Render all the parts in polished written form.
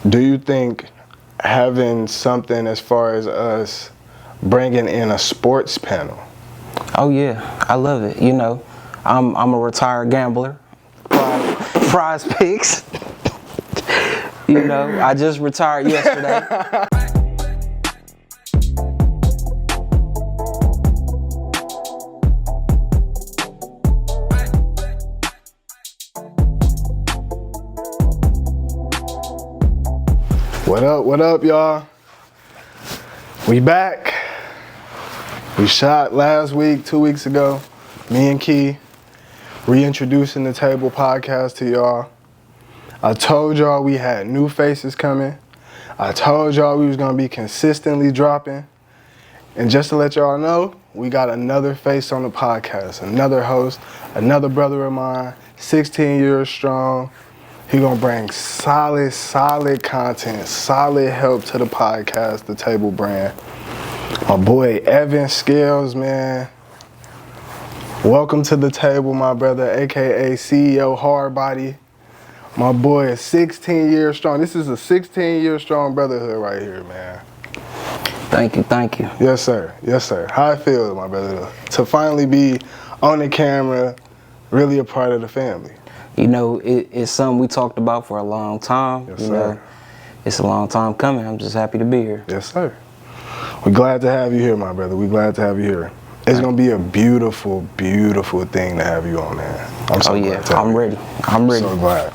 Do you think having something as far as us bringing in a sports panel? Oh yeah, I love it. You know, I'm a retired gambler. Prize picks. You know, I just retired yesterday. What up, y'all? We back. We shot last week, 2 weeks ago. Me and Key reintroducing the Table Podcast to y'all. I told y'all we had new faces coming. I told y'all we was gonna be consistently dropping. And just to let y'all know, we got another face on the podcast, another host, another brother of mine, 16 years strong. He gonna bring solid content, solid help to the podcast, the Table brand. My boy Evan Scales, man. Welcome to the table, my brother, AKA CEO Hardbody. My boy is 16 years strong. This is a 16-year strong brotherhood right here, man. Thank you. Yes, sir. How I feel, my brother, to finally be on the camera, really a part of the family. You know, it's something we talked about for a long time. Yes, you sir. know, it's a long time coming. I'm just happy to be here. Yes, sir. We're glad to have you here, my brother. We're glad to have you here. It's going to be a beautiful thing to have you on, man. I'm so glad to have I'm you. ready. I'm ready. So glad.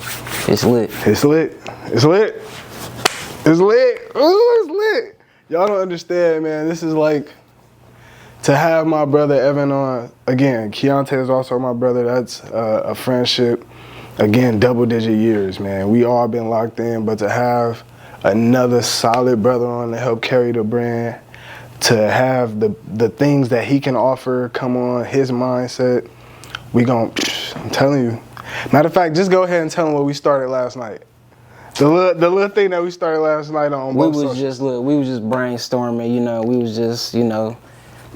It's lit. It's lit. It's lit. It's lit. Ooh, it's lit. Y'all don't understand, man. This is like, to have my brother Evan on, again, Keontae is also my brother. That's a friendship. Again, double-digit years, man. We all been locked in, but to have another solid brother on to help carry the brand, to have the things that he can offer come on, his mindset, I'm telling you. Matter of fact, just go ahead and tell him what we started last night. The little thing that we started last night on we was just brainstorming, you know, we was just, you know,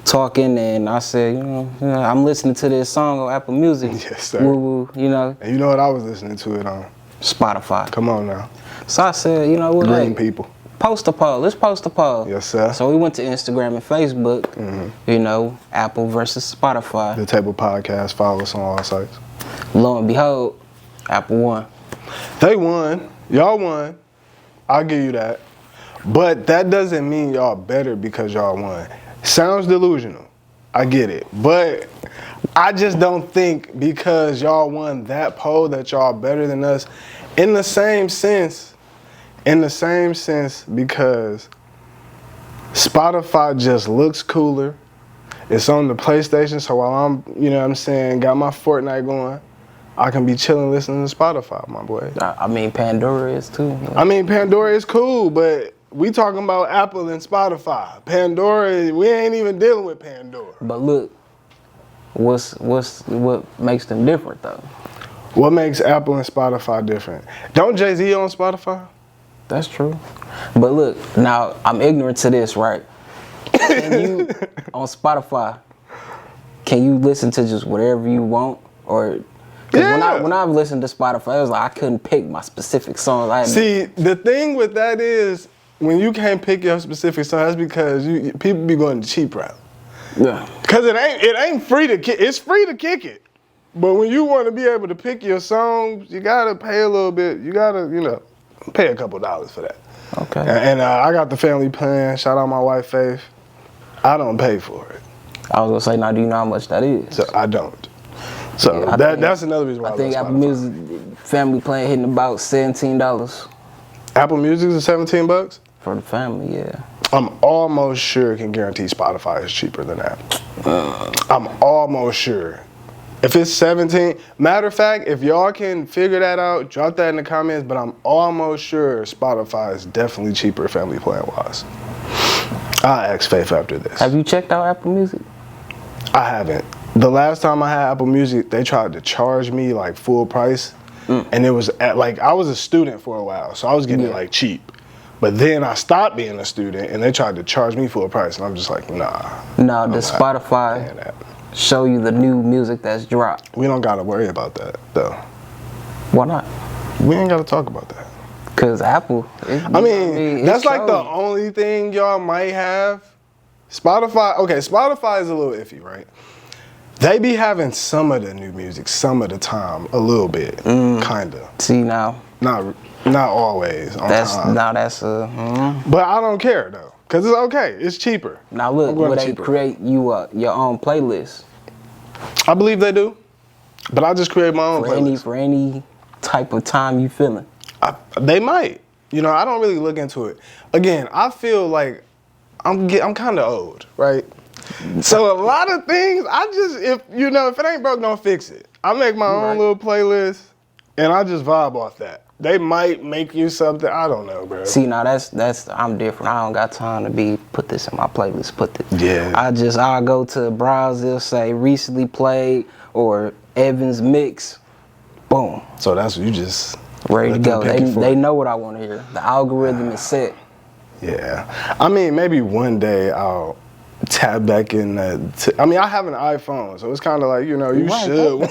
talking, and I said, you know, I'm listening to this song on Apple Music. Yes, sir. Woo, you know. And you know what I was listening to it on? Spotify. Come on now. So I said, you know what? Green people. Post a poll. Let's post a poll. Yes, sir. So we went to Instagram and Facebook, you know, Apple versus Spotify. The Table Podcast. Follow us on all sites. Lo and behold, Apple won. They won. Y'all won. I'll give you that. But that doesn't mean y'all better because y'all won. Sounds delusional. I get it. But I just don't think because y'all won that poll that y'all better than us in the same sense because Spotify just looks cooler. It's on the PlayStation, so while I'm, you know what I'm saying, got my Fortnite going, I can be chilling listening to Spotify, my boy. I mean, Pandora is too. I mean, Pandora is cool, but we talking about Apple and Spotify. Pandora, we ain't even dealing with Pandora. But look, what makes them different though? What makes Apple and Spotify different? Don't Jay-Z on Spotify? That's true. But look, now I'm ignorant to this, right? Can you, on Spotify, can you listen to just whatever you want? Or, because when I've listened to Spotify, it was like I couldn't pick my specific song. See, the thing with that is, when you can't pick your specific song, that's because people be going the cheap route. Yeah. Because it ain't free to kick. It's free to kick it. But when you want to be able to pick your songs, you got to pay a little bit. You got to, you know, pay a couple dollars for that. Okay. And I got the family plan. Shout out my wife, Faith. I don't pay for it. I was going to say, now do you know how much that is? So I don't. So yeah, that's another reason why I think Apple Music family plan hitting about $17. Apple Music is $17? For the family, yeah. I'm almost sure can guarantee Spotify is cheaper than that. I'm almost sure. If it's 17, matter of fact, if y'all can figure that out, drop that in the comments, but I'm almost sure Spotify is definitely cheaper family plan wise. I'll ask Faith after this. Have you checked out Apple Music? I haven't. The last time I had Apple Music, they tried to charge me like full price. And it was at, like, I was a student for a while, so I was getting it like cheap. But then I stopped being a student and they tried to charge me full price, and I'm just like, nah. No, does Spotify show you the new music that's dropped? We don't gotta worry about that though. Why not? We ain't gotta talk about that. Cause Apple. That's like the only thing y'all might have. Spotify. Okay, Spotify is a little iffy, right? They be having some of the new music, some of the time, a little bit, kinda. See now. Not always. That's time. But I don't care though, cause it's okay. It's cheaper. Now look, will they create you your own playlist? I believe they do, but I just create my own playlist. For any type of time you feeling. They might. You know, I don't really look into it. Again, I feel like I'm kind of old, right? So a lot of things, if it ain't broke, don't fix it. I make my own little playlist, and I just vibe off that. They might make you something. I don't know, bro. See, now that's I'm different. I don't got time to put this in my playlist. Yeah. I'll go to browse. They'll say recently played or Evans mix. Boom. So that's what you just ready to go. They know what I want to hear. The algorithm is set. Yeah. I mean, maybe one day I'll tap back in I have an iPhone, so it's kind of like, you should.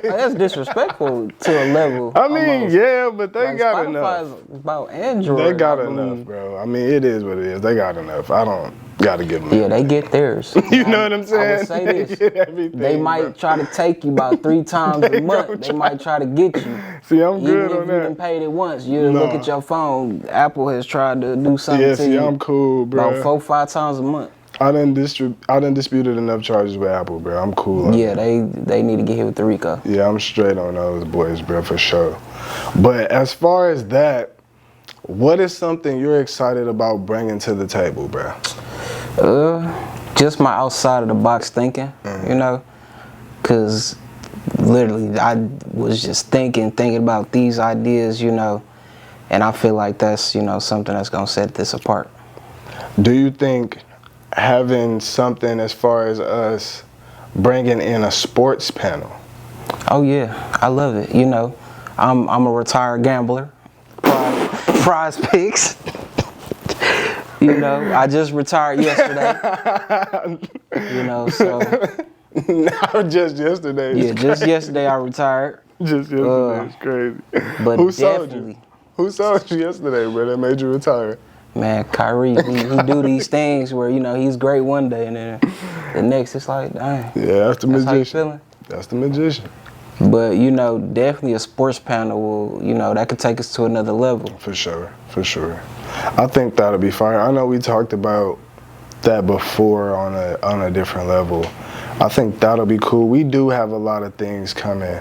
That's disrespectful to a level. I mean, almost. Yeah, but they got Spotify enough. Is about Android. They got enough, bro. I mean, it is what it is. They got enough. I don't got to give them. Yeah, they get theirs. You know what I'm saying? I would say this. They might try to take you about 3 times a month. They might try to get you. See, I'm good on that. Even if you done paid it once, you look at your phone. Apple has tried to do something to you. Yeah, see, I'm cool, bro. About 4-5 times a month. I done disputed enough charges with Apple, bro. I'm cool. Yeah, they need to get hit with the RICO. Yeah, I'm straight on those boys, bro, for sure. But as far as that, what is something you're excited about bringing to the table, bro? Just my outside of the box thinking, because literally I was just thinking about these ideas, and I feel like that's, something that's gonna set this apart. Do you think having something as far as us bringing in a sports panel? Oh yeah, I love it. I'm a retired gambler. Prize picks. I just retired yesterday. So. No, just yesterday. Yeah, just yesterday I retired. Just yesterday, it's crazy. But Who sold you? Who sold you yesterday, bro, that made you retire? Man, Kyrie, he do these things where, he's great one day and then the next it's like, dang. Yeah, that's the magician. How you feeling? That's the magician. But, definitely a sports panel will, that could take us to another level. For sure. I think that'll be fire. I know we talked about that before on a different level. I think that'll be cool. We do have a lot of things coming.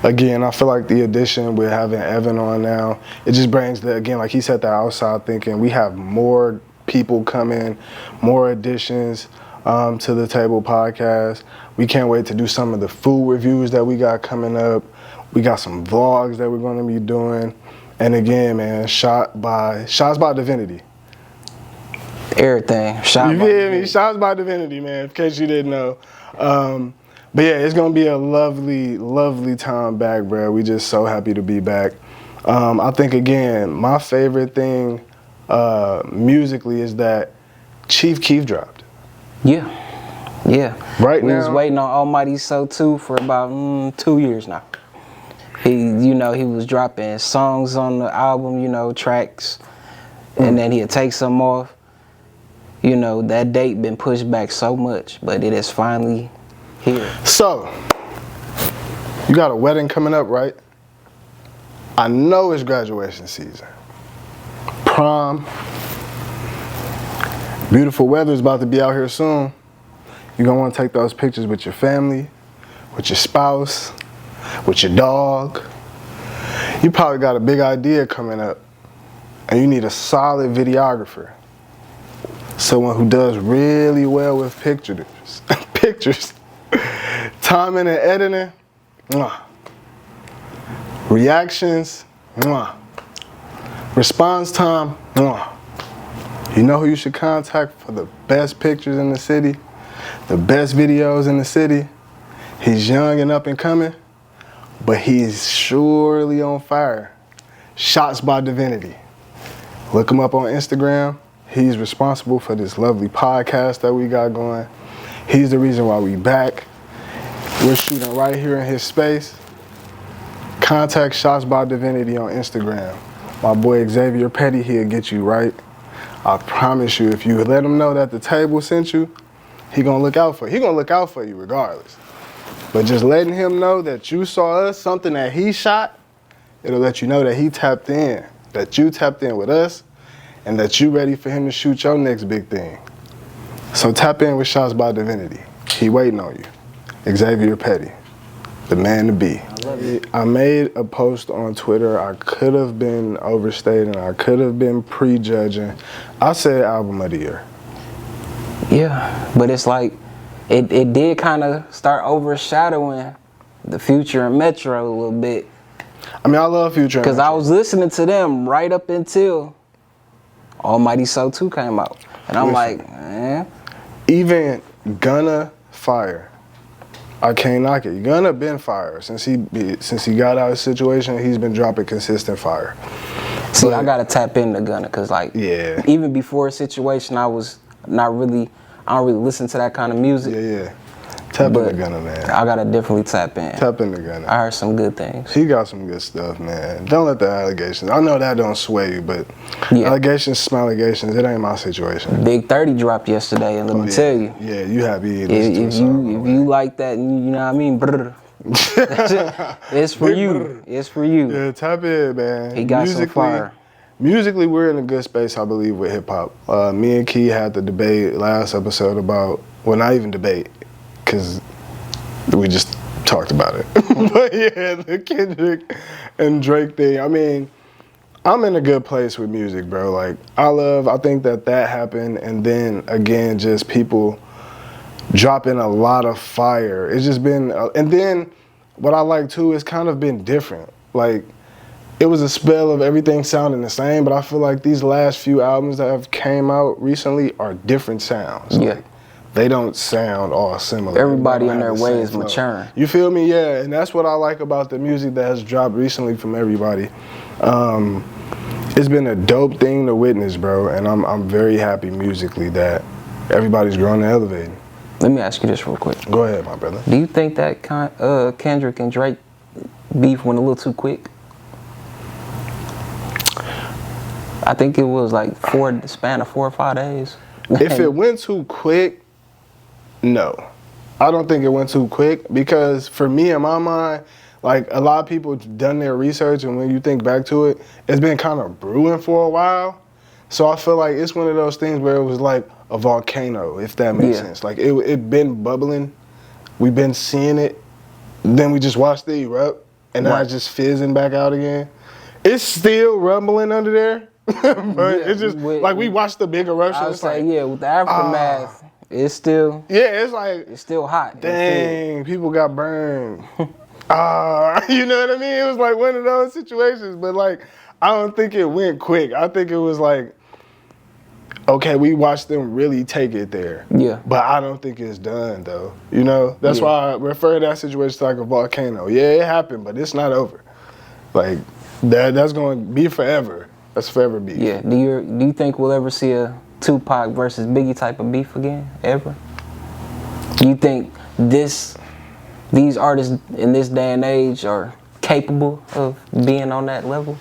Again, I feel like the addition with having Evan on now, it just brings like he said, the outside thinking. We have more people coming, more additions to the Table Podcast. We can't wait to do some of the food reviews that we got coming up. We got some vlogs that we're going to be doing. And again, man, shots by Divinity. Everything. You feel me? Shots by Divinity, man, in case you didn't know. But yeah, it's going to be a lovely, lovely time back, bro. We just so happy to be back. I think, again, my favorite thing musically is that Chief Keef dropped. Yeah. Right we now. We was waiting on Almighty So 2 for about 2 years now. He was dropping songs on the album, tracks, and then he'd take some off. That date been pushed back so much, but it is finally here. So, you got a wedding coming up, right? I know it's graduation season. Prom. Beautiful weather is about to be out here soon. You're going to want to take those pictures with your family, with your spouse, with your dog. You probably got a big idea coming up, and you need a solid videographer. Someone who does really well with pictures. Timing and editing. Reactions. Response time. You know who you should contact for the best pictures in the city, the best videos in the city. He's young and up and coming, but he's surely on fire. Shots by Divinity. Look him up on Instagram. He's responsible for this lovely podcast that we got going. He's the reason why we back. We're shooting right here in his space. Contact Shots by Divinity on Instagram. My boy Xavier Petty, he'll get you right. I promise you, if you let him know that the table sent you, he gonna look out for you. He gonna look out for you regardless. But just letting him know that you saw us, something that he shot, it'll let you know that he tapped in, that you tapped in with us, and that you ready for him to shoot your next big thing. So tap in with Shots by Divinity. He waiting on you. Xavier Petty, the man to be. I made a post on Twitter. I could have been overstating. I could have been prejudging. I said album of the year. Yeah, but it's like, it did kind of start overshadowing the Future and Metro a little bit. I mean, I love Future. Because I was listening to them right up until Almighty Soul 2 came out. And I'm like, man. Even Gunna fire. I can't knock it. Gunna been fire. Since he got out of the situation, he's been dropping consistent fire. See, But I got to tap into Gunna because, like, yeah. Even before a situation, I don't really listen to that kind of music. Yeah. Tap into Gunna, man. I got to definitely tap in. Tap into Gunna. I heard some good things. He got some good stuff, man. Don't let the allegations. I know that don't sway you, but allegations, allegations. It ain't my situation. Big 30 dropped yesterday, and let me tell you. Yeah, you happy. If you like that, you know what I mean? Brr. It's for you. It's for you. Yeah, tap in, man. He got some fire. Musically, we're in a good space, I believe, with hip hop. Me and Key had the debate last episode about, well, not even debate, because we just talked about it. But yeah, the Kendrick and Drake thing. I mean, I'm in a good place with music, bro. Like, I think that happened, and then again, just people dropping a lot of fire. It's just been, and then what I like too is kind of been different. Like, it was a spell of everything sounding the same, but I feel like these last few albums that have came out recently are different sounds. Yeah. Like, they don't sound all similar. Everybody in their way is maturing. You feel me? Yeah, and that's what I like about the music that has dropped recently from everybody. It's been a dope thing to witness, bro, and I'm very happy musically that everybody's growing and elevating. Let me ask you this real quick. Go ahead, my brother. Do you think that Kendrick and Drake beef went a little too quick? I think it was like span of 4 or 5 days. If it went too quick, no. I don't think it went too quick because for me, in my mind, like a lot of people have done their research, and when you think back to it, it's been kind of brewing for a while. So I feel like it's one of those things where it was like a volcano, if that makes sense. Like it been bubbling, we've been seeing it, then we just watched it erupt, and now it's just fizzing back out again. It's still rumbling under there, but it's just like we watched the big eruption. I would say, with the aftermath, it's still. Yeah, it's like it's still hot. Dang, people got burned. You know what I mean? It was like one of those situations, but like I don't think it went quick. I think it was like, okay, we watched them really take it there. Yeah. But I don't think it's done though. You know? That's why I refer to that situation like a volcano. Yeah, it happened, but it's not over. Like that's going to be forever. That's forever beef. Yeah. Do you think we'll ever see a Tupac versus Biggie type of beef again? Ever? Do you think these artists in this day and age are capable of being on that level?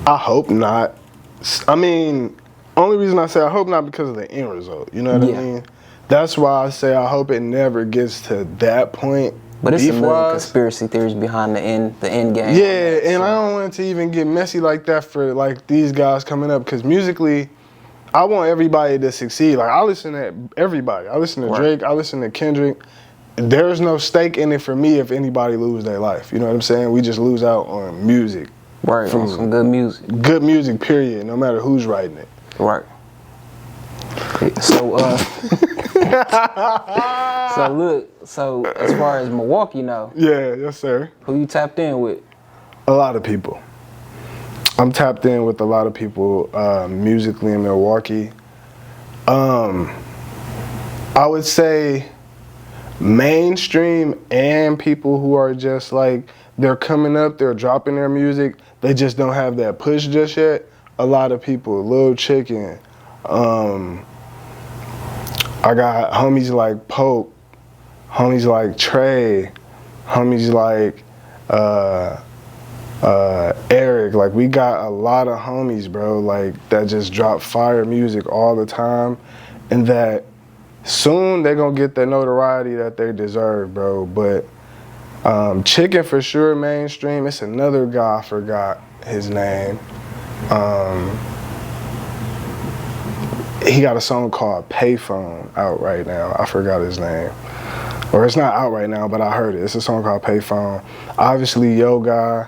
I hope not. I mean, only reason I say I hope not because of the end result. You know what I mean? That's why I say I hope it never gets to that point. But it's some conspiracy theories behind the end game. Yeah, and I don't want it to even get messy like that for like these guys coming up, because musically, I want everybody to succeed. Like I listen to everybody. I listen to Drake. I listen to Kendrick. There's no stake in it for me if anybody lose their life. You know what I'm saying? We just lose out on music. Right, on some good music. Good music, period, no matter who's writing it. Right. So, so as far as Milwaukee now. Yeah, yes, sir. Who you tapped in with? A lot of people. I'm tapped in with a lot of people musically in Milwaukee. I would say mainstream and people who are just like, they're coming up, they're dropping their music, they just don't have that push just yet. A lot of people, Lil Chicken. I got homies like Pope, homies like Trey, homies like Eric, like we got a lot of homies, bro, like that just drop fire music all the time, and that soon they're gonna get the notoriety that they deserve, bro. But Chicken for sure mainstream. It's another guy, I forgot his name. He got a song called Payphone out right now. I forgot his name. Or it's not out right now, but I heard it. It's a song called Payphone. Obviously, Yo Guy,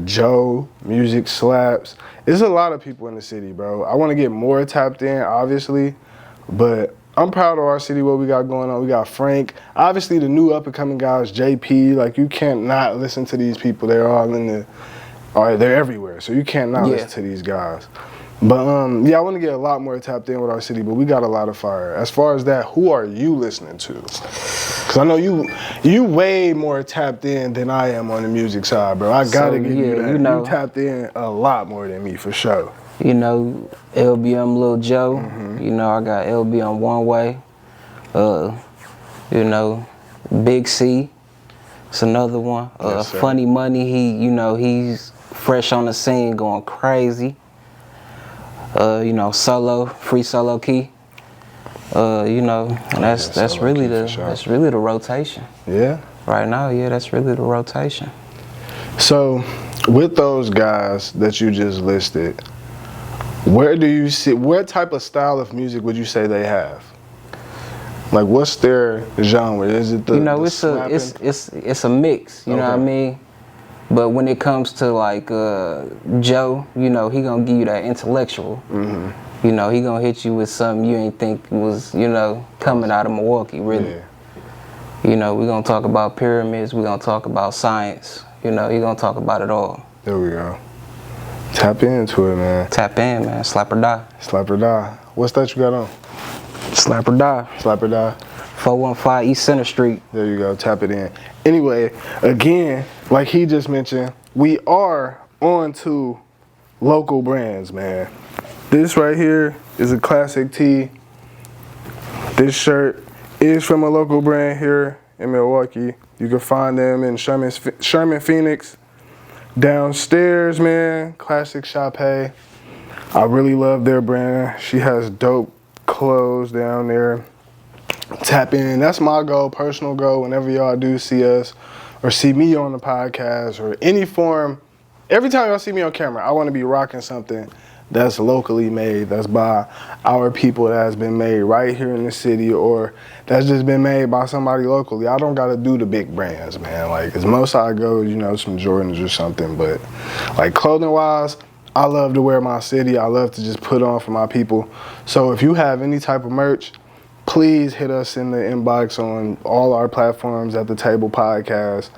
Joe, Music Slaps. There's a lot of people in the city, bro. I want to get more tapped in, obviously, but I'm proud of our city, what we got going on. We got Frank. Obviously, the new up-and-coming guys, JP. Like, you can't not listen to these people. They're all they're everywhere. So you can't not listen to these guys. But, yeah, I want to get a lot more tapped in with our city, but we got a lot of fire. As far as that, who are you listening to? Because I know you way more tapped in than I am on the music side, bro. I got to give you that. You tapped in a lot more than me, for sure. You know, LBM Lil Joe. You know, I got LBM One Way. You know, Big C. It's another one. Funny Money. He's fresh on the scene, going crazy. You know, Free Solo Key. You know, and that's really the rotation. Yeah. Right now, yeah, that's really the rotation. So, with those guys that you just listed, where do you see, what type of style of music would you say they have? Like, what's their genre? Is it it's a mix, you know what I mean? But when it comes to like Joe, you know, he gonna give you that intellectual. You know, he gonna hit you with something you ain't think was, you know, coming out of Milwaukee, really. Yeah. You know, we gonna talk about pyramids, we gonna talk about science, you know, he gonna talk about it all. There we go. Tap into it, man. Tap in, man. Slap or die. Slap or die. What's that you got on? Slap or die. Slap or die. 415 East Center Street. There you go. Tap it in. Anyway, again, like he just mentioned, we are on to local brands, man. This right here is a classic tee. This shirt is from a local brand here in Milwaukee. You can find them in Sherman Phoenix. Downstairs, man, Classic Chape. I really love their brand. She has dope clothes down there. Tap in. That's my goal, personal goal, whenever y'all do see us or see me on the podcast or any form. Every time y'all see me on camera, I want to be rocking something that's locally made, that's by our people, that has been made right here in the city, or that's just been made by somebody locally. I don't got to do the big brands, man. Like, as most I go, you know, some Jordans or something, but like clothing-wise, I love to wear my city. I love to just put on for my people. So if you have any type of merch, please hit us in the inbox on all our platforms at the Table Podcast.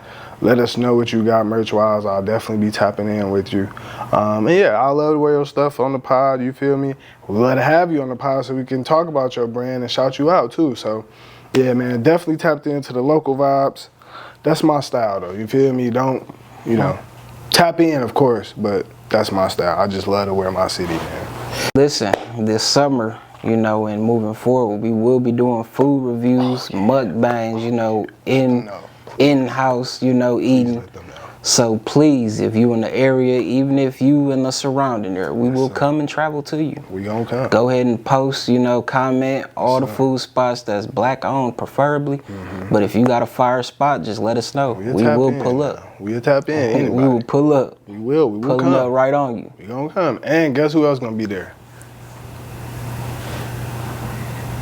Let us know what you got merch-wise. I'll definitely be tapping in with you. And yeah, I love to wear your stuff on the pod, you feel me? We'd love to have you on the pod so we can talk about your brand and shout you out too. So yeah, man, definitely tapped into the local vibes. That's my style though, you feel me? Don't, you know, tap in of course, but that's my style. I just love to wear my city, man. Listen, this summer, you know, and moving forward, we will be doing food reviews, mukbangs, you know, in-house, you know, eating. So please, if you in the area, even if you in the surrounding area, we will come and travel to you. We gonna come. Go ahead and post, you know, comment all the food spots that's black owned, preferably. But if you got a fire spot, just let us know. We will pull up. We'll tap in. We will pull up. We will pull come. Up right on you. We gonna come. And guess who else gonna be there?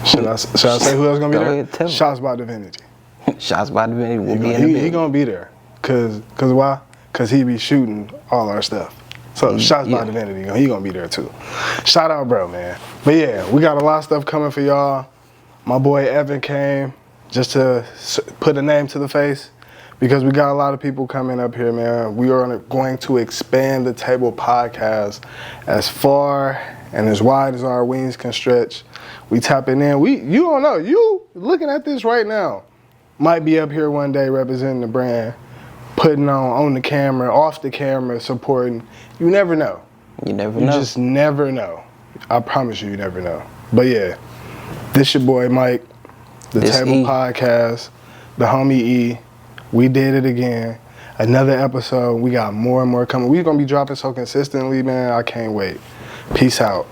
Should I say who else gonna be there? Go ahead, tell me. Shots by Divinity. Shots by Divinity will be in the building. He gonna be there. Cause why? Cause he be shooting all our stuff. So Shots by Divinity, he gonna be there too. Shout out, bro, man. But yeah, we got a lot of stuff coming for y'all. My boy Evan came just to put a name to the face because we got a lot of people coming up here, man. We are going to expand the Table Podcast as far and as wide as our wings can stretch. We tapping in. You don't know. You looking at this right now might be up here one day representing the brand, putting on the camera, off the camera, supporting. You never know. You never know. You just never know. I promise you never know. But yeah, this your boy Mike, the Table Podcast, the homie E. We did it again. Another episode. We got more and more coming. We're gonna be dropping so consistently, man. I can't wait. Peace out.